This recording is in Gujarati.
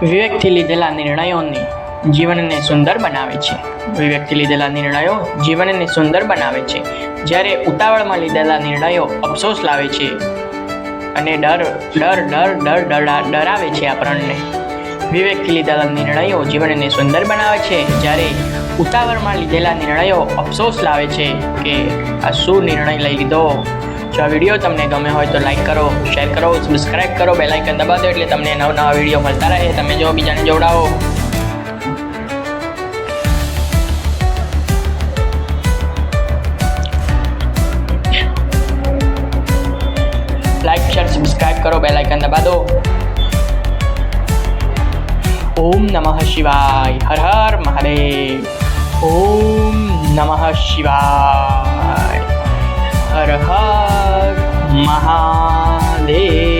વિવેકથી લીધેલા નિર્ણયોને જીવનને સુંદર બનાવે છે. વિવેકથી લીધેલા નિર્ણયો જીવનને સુંદર બનાવે છે, જ્યારે ઉતાવળમાં લીધેલા નિર્ણયો અફસોસ લાવે છે અને ડરાવે છે આપણને. વિવેકથી લીધેલા નિર્ણયો જીવનને સુંદર બનાવે છે, જ્યારે ઉતાવળમાં લીધેલા નિર્ણયો અફસોસ લાવે છે કે આ શું નિર્ણય લઈ લીધો. જો આ વિડીયો તમને ગમે હોય તો લાઈક કરો, શેર કરો, સબસ્ક્રાઈબ કરો, બેલ આઇકન દબાવો એટલે તમને નવા વિડીયો મળતા રહે. તમે જો બીજાને જોડાવો. લાઈક શેર સબસ્ક્રાઈબ કરો, બેલ આઇકન દબા દો. ઓમ નમઃ શિવાય. હર હર મહાદેવ. ઓમ નમઃ શિવાય. હર હર મહાદેવ.